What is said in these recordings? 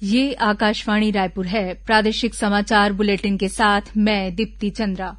ये आकाशवाणी रायपुर है। प्रादेशिक समाचार बुलेटिन के साथ मैं दीप्ति चंद्रा।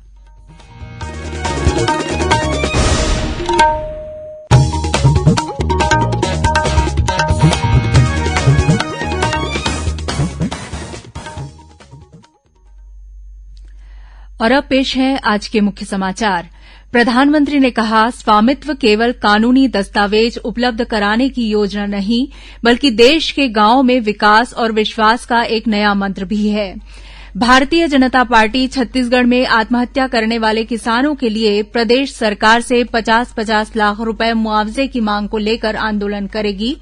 और अब पेश है आज के मुख्य समाचार। प्रधानमंत्री ने कहा, स्वामित्व केवल कानूनी दस्तावेज उपलब्ध कराने की योजना नहीं, बल्कि देश के गांवों में विकास और विश्वास का एक नया मंत्र भी है। भारतीय जनता पार्टी छत्तीसगढ़ में आत्महत्या करने वाले किसानों के लिए प्रदेश सरकार से 50-50 लाख रुपए मुआवजे की मांग को लेकर आंदोलन करेगी।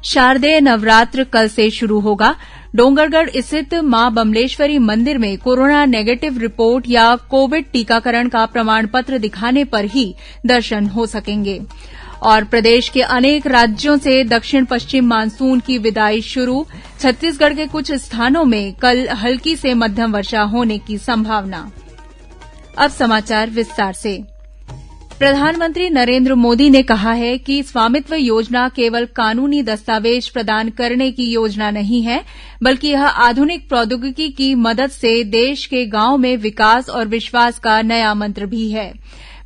शारदेय नवरात्र कल से शुरू होगा। डोंगरगढ़ स्थित मां बमलेश्वरी मंदिर में कोरोना नेगेटिव रिपोर्ट या कोविड टीकाकरण का प्रमाण पत्र दिखाने पर ही दर्शन हो सकेंगे। और प्रदेश के अनेक राज्यों से दक्षिण पश्चिम मानसून की विदाई शुरू। छत्तीसगढ़ के कुछ स्थानों में कल हल्की से मध्यम वर्षा होने की संभावना। अब समाचार विस्तार से। प्रधानमंत्री नरेंद्र मोदी ने कहा है कि स्वामित्व योजना केवल कानूनी दस्तावेज प्रदान करने की योजना नहीं है, बल्कि यह आधुनिक प्रौद्योगिकी की मदद से देश के गांवों में विकास और विश्वास का नया मंत्र भी है।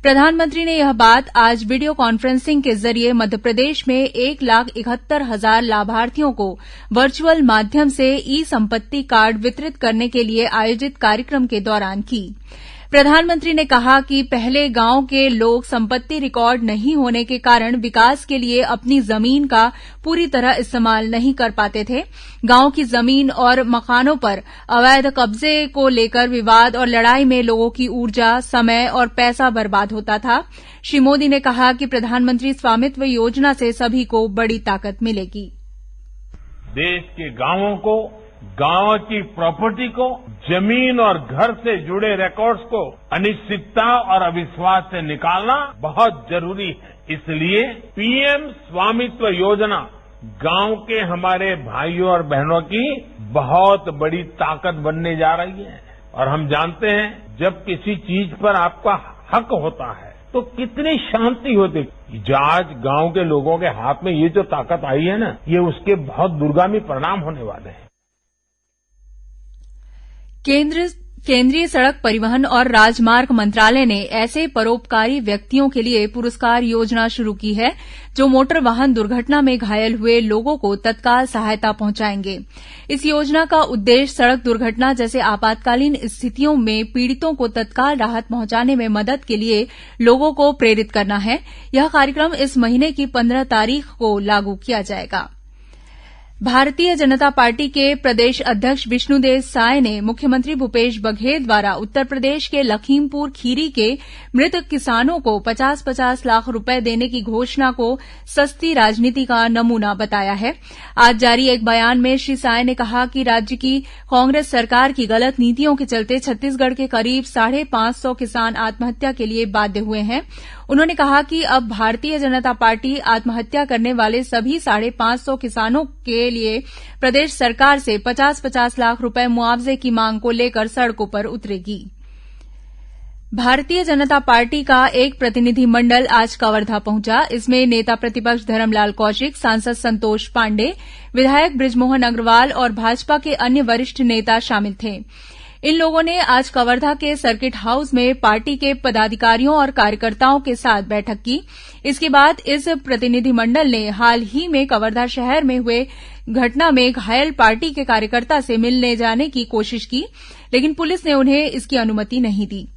प्रधानमंत्री ने यह बात आज वीडियो कॉन्फ्रेंसिंग के जरिए मध्यप्रदेश में 1,71,000 लाभार्थियों को वर्चुअल माध्यम से ई संपत्ति कार्ड वितरित करने के लिए आयोजित कार्यक्रम के दौरान की। प्रधानमंत्री ने कहा कि पहले गांव के लोग संपत्ति रिकॉर्ड नहीं होने के कारण विकास के लिए अपनी जमीन का पूरी तरह इस्तेमाल नहीं कर पाते थे। गांव की जमीन और मकानों पर अवैध कब्जे को लेकर विवाद और लड़ाई में लोगों की ऊर्जा, समय और पैसा बर्बाद होता था। श्री मोदी ने कहा कि प्रधानमंत्री स्वामित्व योजना से सभी को बड़ी ताकत मिलेगी। देश के गांवों को, गांव की प्रॉपर्टी को, जमीन और घर से जुड़े रिकॉर्ड्स को अनिश्चितता और अविश्वास से निकालना बहुत जरूरी है। इसलिए पीएम स्वामित्व योजना गांव के हमारे भाइयों और बहनों की बहुत बड़ी ताकत बनने जा रही है। और हम जानते हैं, जब किसी चीज पर आपका हक होता है तो कितनी शांति होती है। जो आज गांव के लोगों के हाथ में ये जो ताकत आई है ना, ये उसके बहुत दूरगामी परिणाम होने वाले हैं। केंद्रीय सड़क परिवहन और राजमार्ग मंत्रालय ने ऐसे परोपकारी व्यक्तियों के लिए पुरस्कार योजना शुरू की है जो मोटर वाहन दुर्घटना में घायल हुए लोगों को तत्काल सहायता पहुंचाएंगे। इस योजना का उद्देश्य सड़क दुर्घटना जैसे आपातकालीन स्थितियों में पीड़ितों को तत्काल राहत पहुंचाने में मदद के लिए लोगों को प्रेरित करना है। यह कार्यक्रम इस महीने की 15 तारीख को लागू किया जाएगा। भारतीय जनता पार्टी के प्रदेश अध्यक्ष विष्णुदेव साय ने मुख्यमंत्री भूपेश बघेल द्वारा उत्तर प्रदेश के लखीमपुर खीरी के मृत किसानों को 50-50 लाख रुपए देने की घोषणा को सस्ती राजनीति का नमूना बताया है। आज जारी एक बयान में श्री साय ने कहा कि राज्य की कांग्रेस सरकार की गलत नीतियों के चलते छत्तीसगढ़ के करीब 550 किसान आत्महत्या के लिए बाध्य हुए हैं। उन्होंने कहा कि अब भारतीय जनता पार्टी आत्महत्या करने वाले सभी 550 किसानों के लिए प्रदेश सरकार से 50-50 लाख रुपए मुआवजे की मांग को लेकर सड़कों पर उतरेगी। भारतीय जनता पार्टी का एक प्रतिनिधि मंडल आज कवर्धा पहुंचा। इसमें नेता प्रतिपक्ष धरमलाल कौशिक, सांसद संतोष पांडे, विधायक बृजमोहन अग्रवाल और भाजपा के अन्य वरिष्ठ नेता शामिल थे। इन लोगों ने आज कवर्धा के सर्किट हाउस में पार्टी के पदाधिकारियों और कार्यकर्ताओं के साथ बैठक की। इसके बाद इस प्रतिनिधिमंडल ने हाल ही में कवर्धा शहर में हुए घटना में घायल पार्टी के कार्यकर्ता से मिलने जाने की कोशिश की, लेकिन पुलिस ने उन्हें इसकी अनुमति नहीं दी।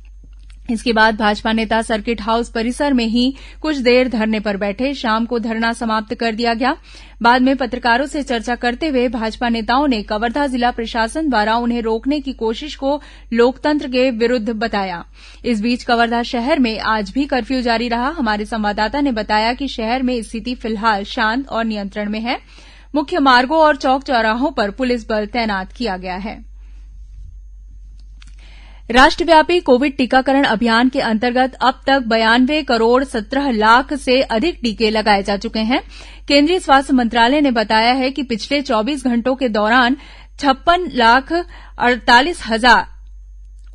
इसके बाद भाजपा नेता सर्किट हाउस परिसर में ही कुछ देर धरने पर बैठे। शाम को धरना समाप्त कर दिया गया। बाद में पत्रकारों से चर्चा करते हुए भाजपा नेताओं ने कवर्धा जिला प्रशासन द्वारा उन्हें रोकने की कोशिश को लोकतंत्र के विरुद्ध बताया। इस बीच कवर्धा शहर में आज भी कर्फ्यू जारी रहा। हमारे संवाददाता ने बताया कि शहर में स्थिति फिलहाल शांत और नियंत्रण में है। मुख्य मार्गों और चौक चौराहों पर पुलिस बल तैनात किया गया है। राष्ट्रव्यापी कोविड टीकाकरण अभियान के अंतर्गत अब तक 92 करोड़ 17 लाख से अधिक टीके लगाए जा चुके हैं। केंद्रीय स्वास्थ्य मंत्रालय ने बताया है कि पिछले 24 घंटों के दौरान 56,48,000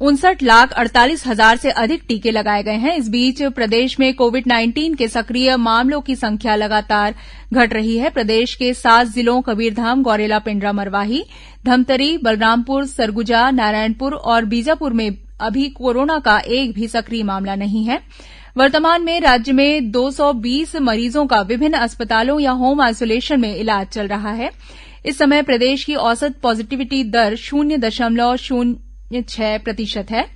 59,48,000 से अधिक टीके लगाए गए हैं। इस बीच प्रदेश में कोविड-19 के सक्रिय मामलों की संख्या लगातार घट रही है। प्रदेश के 7 जिलों कबीरधाम, गौरेला, पेण्ड्रा, मरवाही, धमतरी, बलरामपुर, सरगुजा, नारायणपुर और बीजापुर में अभी कोरोना का एक भी सक्रिय मामला नहीं है। वर्तमान में राज्य में 220 मरीजों का विभिन्न अस्पतालों या होम आइसोलेशन में इलाज चल रहा है। इस समय प्रदेश की औसत पॉजिटिविटी दर 0.06% है।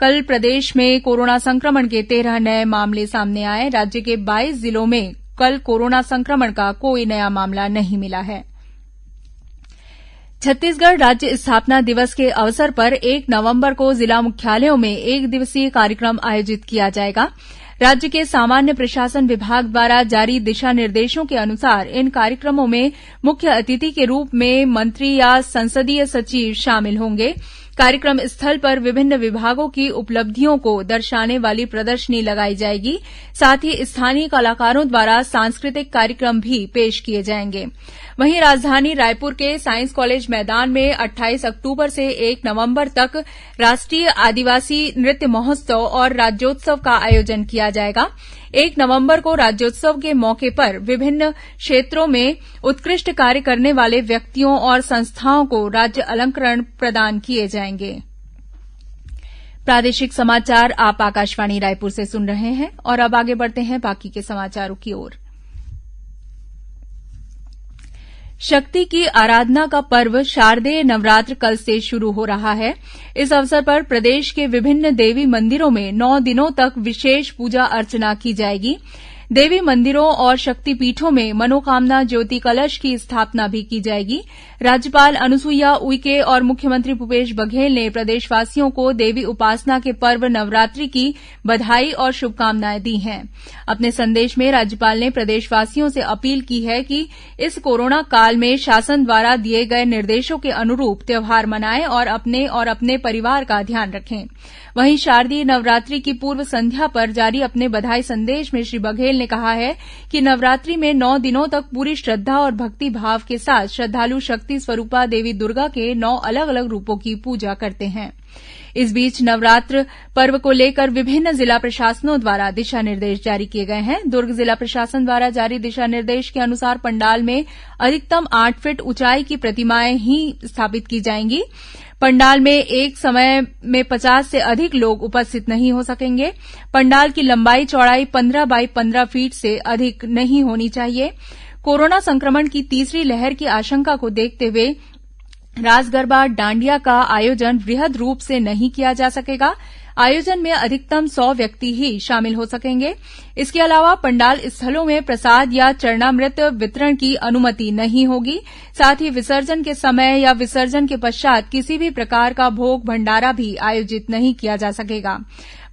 कल प्रदेश में कोरोना संक्रमण के 13 नए मामले सामने आए। राज्य के 22 जिलों में कल कोरोना संक्रमण का कोई नया मामला नहीं मिला है। छत्तीसगढ़ राज्य स्थापना दिवस के अवसर पर 1 नवंबर को जिला मुख्यालयों में 1 दिवसीय कार्यक्रम आयोजित किया जाएगा। राज्य के सामान्य प्रशासन विभाग द्वारा जारी दिशा निर्देशों के अनुसार इन कार्यक्रमों में मुख्य अतिथि के रूप में मंत्री या संसदीय सचिव शामिल होंगे। कार्यक्रम स्थल पर विभिन्न विभागों की उपलब्धियों को दर्शाने वाली प्रदर्शनी लगाई जाएगी। साथ ही स्थानीय कलाकारों द्वारा सांस्कृतिक कार्यक्रम भी पेश किए जाएंगे। वहीं राजधानी रायपुर के साइंस कॉलेज मैदान में 28 अक्टूबर से 1 नवंबर तक राष्ट्रीय आदिवासी नृत्य महोत्सव और राज्योत्सव का आयोजन किया जाएगा। 1 नवंबर को राज्योत्सव के मौके पर विभिन्न क्षेत्रों में उत्कृष्ट कार्य करने वाले व्यक्तियों और संस्थाओं को राज्य अलंकरण प्रदान किए जाएंगे। प्रादेशिक समाचार आप आकाशवाणी रायपुर से सुन रहे हैं और अब आगे बढ़ते हैं बाकी के समाचारों की ओर। शक्ति की आराधना का पर्व शारदेय नवरात्र कल से शुरू हो रहा है। इस अवसर पर प्रदेश के विभिन्न देवी मंदिरों में 9 दिनों तक विशेष पूजा अर्चना की जाएगी। देवी मंदिरों और शक्तिपीठों में मनोकामना ज्योति कलश की स्थापना भी की जाएगी। राज्यपाल अनुसुईया उइके और मुख्यमंत्री भूपेश बघेल ने प्रदेशवासियों को देवी उपासना के पर्व नवरात्रि की बधाई और शुभकामनाएं दी हैं। अपने संदेश में राज्यपाल ने प्रदेशवासियों से अपील की है कि इस कोरोना काल में शासन द्वारा दिए गए निर्देशों के अनुरूप त्यौहार मनाएं और अपने परिवार का ध्यान रखें। वहीं शारदीय नवरात्रि की पूर्व संध्या पर जारी अपने बधाई संदेश में श्री बघेल ने कहा है कि नवरात्रि में 9 दिनों तक पूरी श्रद्धा और भक्ति भाव के साथ श्रद्धालु शक्ति स्वरूपा देवी दुर्गा के 9 अलग अलग रूपों की पूजा करते हैं। इस बीच नवरात्र पर्व को लेकर विभिन्न जिला प्रशासनों द्वारा दिशा निर्देश जारी किए गए हैं। दुर्ग जिला प्रशासन द्वारा जारी दिशा निर्देश के अनुसार पंडाल में अधिकतम 8 फीट ऊंचाई की प्रतिमाएं ही स्थापित की जाएंगी। पंडाल में एक समय में 50 से अधिक लोग उपस्थित नहीं हो सकेंगे। पंडाल की लंबाई चौड़ाई 15 बाई 15 फीट से अधिक नहीं होनी चाहिए। कोरोना संक्रमण की तीसरी लहर की आशंका को देखते हुए रास गरबा डांडिया का आयोजन वृहद रूप से नहीं किया जा सकेगा। आयोजन में अधिकतम 100 व्यक्ति ही शामिल हो सकेंगे। इसके अलावा पंडाल स्थलों में प्रसाद या चरणामृत वितरण की अनुमति नहीं होगी। साथ ही विसर्जन के समय या विसर्जन के पश्चात किसी भी प्रकार का भोग भंडारा भी आयोजित नहीं किया जा सकेगा।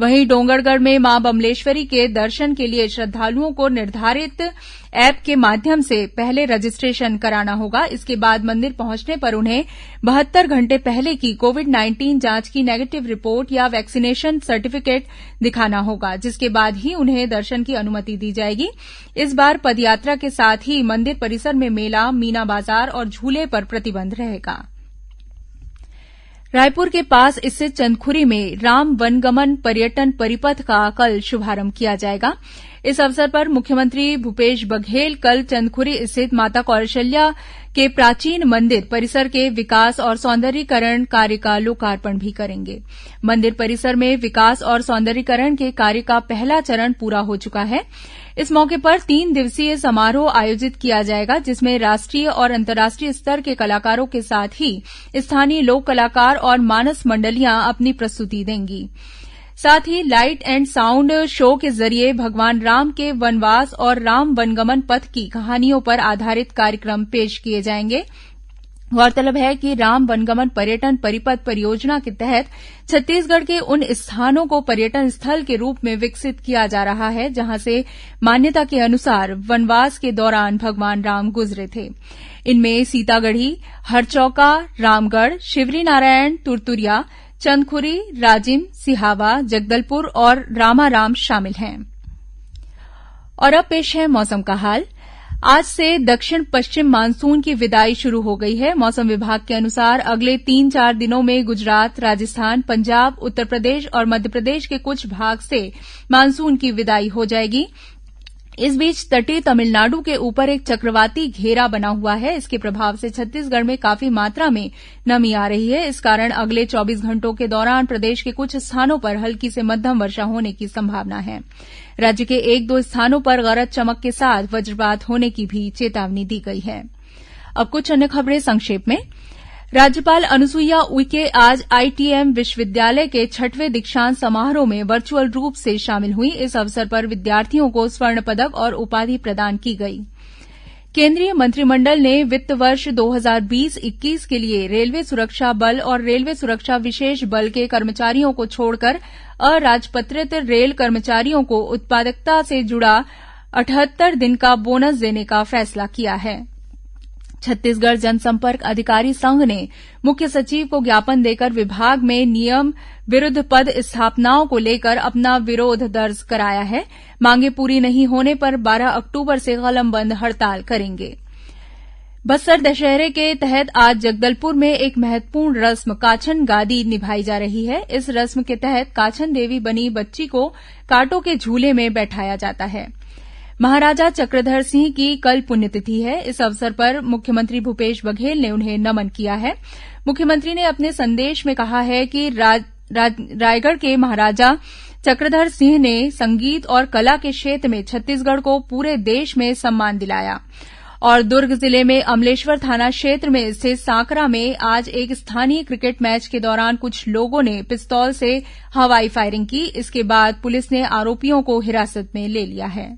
वहीं डोंगरगढ़ में मां बम्लेश्वरी के दर्शन के लिए श्रद्धालुओं को निर्धारित ऐप के माध्यम से पहले रजिस्ट्रेशन कराना होगा। इसके बाद मंदिर पहुंचने पर उन्हें 72 घंटे पहले की कोविड-19 जांच की नेगेटिव रिपोर्ट या वैक्सीनेशन सर्टिफिकेट दिखाना होगा, जिसके बाद ही उन्हें दर्शन की अनुमति दी जाएगी। इस बार पदयात्रा के साथ ही मंदिर परिसर में मेला, मीना बाजार और झूले पर प्रतिबंध रहेगा। रायपुर के पास स्थित चंदखुरी में राम वनगमन पर्यटन परिपथ का कल शुभारंभ किया जाएगा। इस अवसर पर मुख्यमंत्री भूपेश बघेल कल चंदखुरी स्थित माता कौशल्या के प्राचीन मंदिर परिसर के विकास और सौंदर्यीकरण कार्य का लोकार्पण भी करेंगे। मंदिर परिसर में विकास और सौंदर्यीकरण के कार्य का पहला चरण पूरा हो चुका है। इस मौके पर 3 दिवसीय समारोह आयोजित किया जाएगा, जिसमें राष्ट्रीय और अंतर्राष्ट्रीय स्तर के कलाकारों के साथ ही स्थानीय लोक कलाकार और मानस मंडलियां अपनी प्रस्तुति देंगी। साथ ही लाइट एंड साउंड शो के जरिए भगवान राम के वनवास और राम वनगमन पथ की कहानियों पर आधारित कार्यक्रम पेश किए जाएंगे। गौरतलब है कि राम वनगमन पर्यटन परिपथ परियोजना के तहत छत्तीसगढ़ के उन स्थानों को पर्यटन स्थल के रूप में विकसित किया जा रहा है जहां से मान्यता के अनुसार वनवास के दौरान भगवान राम गुजरे थे। इनमें सीतागढ़ी, हरचौका, रामगढ़, शिवरीनारायण, तुरतुरिया, चंदखुरी, राजिम, सिहावा, जगदलपुर और रामाराम शामिल हैं। और अब पेश है मौसम का हाल। आज से दक्षिण पश्चिम मानसून की विदाई शुरू हो गई है। मौसम विभाग के अनुसार अगले 3-4 दिनों में गुजरात, राजस्थान, पंजाब, उत्तर प्रदेश और मध्यप्रदेश के कुछ भाग से मानसून की विदाई हो जाएगी। इस बीच तटीय तमिलनाडु के ऊपर एक चक्रवाती घेरा बना हुआ है। इसके प्रभाव से छत्तीसगढ़ में काफी मात्रा में नमी आ रही है। इस कारण अगले 24 घंटों के दौरान प्रदेश के कुछ स्थानों पर हल्की से मध्यम वर्षा होने की संभावना है। राज्य के 1-2 स्थानों पर गरज चमक के साथ वज्रपात होने की भी चेतावनी दी गई है। अब कुछ अन्य खबरें संक्षेप में। राज्यपाल अनुसुईया उइके आज आईटीएम विश्वविद्यालय के 6वें दीक्षांत समारोह में वर्चुअल रूप से शामिल हुई। इस अवसर पर विद्यार्थियों को स्वर्ण पदक और उपाधि प्रदान की गई। केंद्रीय मंत्रिमंडल ने वित्त वर्ष 2020-21 के लिए रेलवे सुरक्षा बल और रेलवे सुरक्षा विशेष बल के कर्मचारियों को छोड़कर अराजपत्रित रेल कर्मचारियों को उत्पादकता से जुड़ा 78 दिन का बोनस देने का फैसला किया है। छत्तीसगढ़ जनसंपर्क अधिकारी संघ ने मुख्य सचिव को ज्ञापन देकर विभाग में नियम विरुद्ध पद स्थापनाओं को लेकर अपना विरोध दर्ज कराया है। मांगे पूरी नहीं होने पर 12 अक्टूबर से कलमबंद हड़ताल करेंगे। बस्तर दशहरे के तहत आज जगदलपुर में एक महत्वपूर्ण रस्म काछन गादी निभाई जा रही है। इस रस्म के तहत काछन देवी बनी बच्ची को कांटों के झूले में बैठाया जाता है। महाराजा चक्रधर सिंह की कल पुण्यतिथि है। इस अवसर पर मुख्यमंत्री भूपेश बघेल ने उन्हें नमन किया है। मुख्यमंत्री ने अपने संदेश में कहा है कि रायगढ़ के महाराजा चक्रधर सिंह ने संगीत और कला के क्षेत्र में छत्तीसगढ़ को पूरे देश में सम्मान दिलाया। और दुर्ग जिले में अमलेश्वर थाना क्षेत्र में स्थित सांकरा में आज एक स्थानीय क्रिकेट मैच के दौरान कुछ लोगों ने पिस्तौल से हवाई फायरिंग की। इसके बाद पुलिस ने आरोपियों को हिरासत में ले लिया है।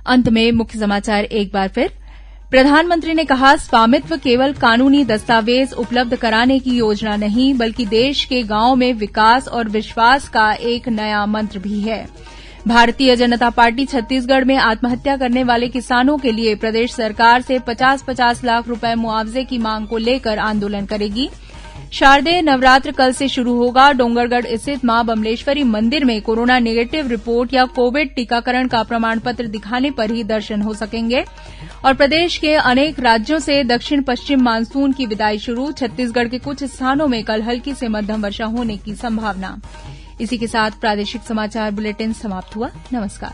अंत में मुख्य समाचार एक बार फिर। प्रधानमंत्री ने कहा, स्वामित्व केवल कानूनी दस्तावेज उपलब्ध कराने की योजना नहीं, बल्कि देश के गांवों में विकास और विश्वास का एक नया मंत्र भी है। भारतीय जनता पार्टी छत्तीसगढ़ में आत्महत्या करने वाले किसानों के लिए प्रदेश सरकार से 50-50 लाख रुपए मुआवजे की मांग को लेकर आंदोलन करेगी। शारदेय नवरात्र कल से शुरू होगा। डोंगरगढ़ स्थित मां बमलेश्वरी मंदिर में कोरोना नेगेटिव रिपोर्ट या कोविड टीकाकरण का प्रमाण पत्र दिखाने पर ही दर्शन हो सकेंगे। और प्रदेश के अनेक राज्यों से दक्षिण पश्चिम मानसून की विदाई शुरू। छत्तीसगढ़ के कुछ स्थानों में कल हल्की से मध्यम वर्षा होने की संभावना। इसी के साथ प्रादेशिक समाचार बुलेटिन समाप्त हुआ। नमस्कार।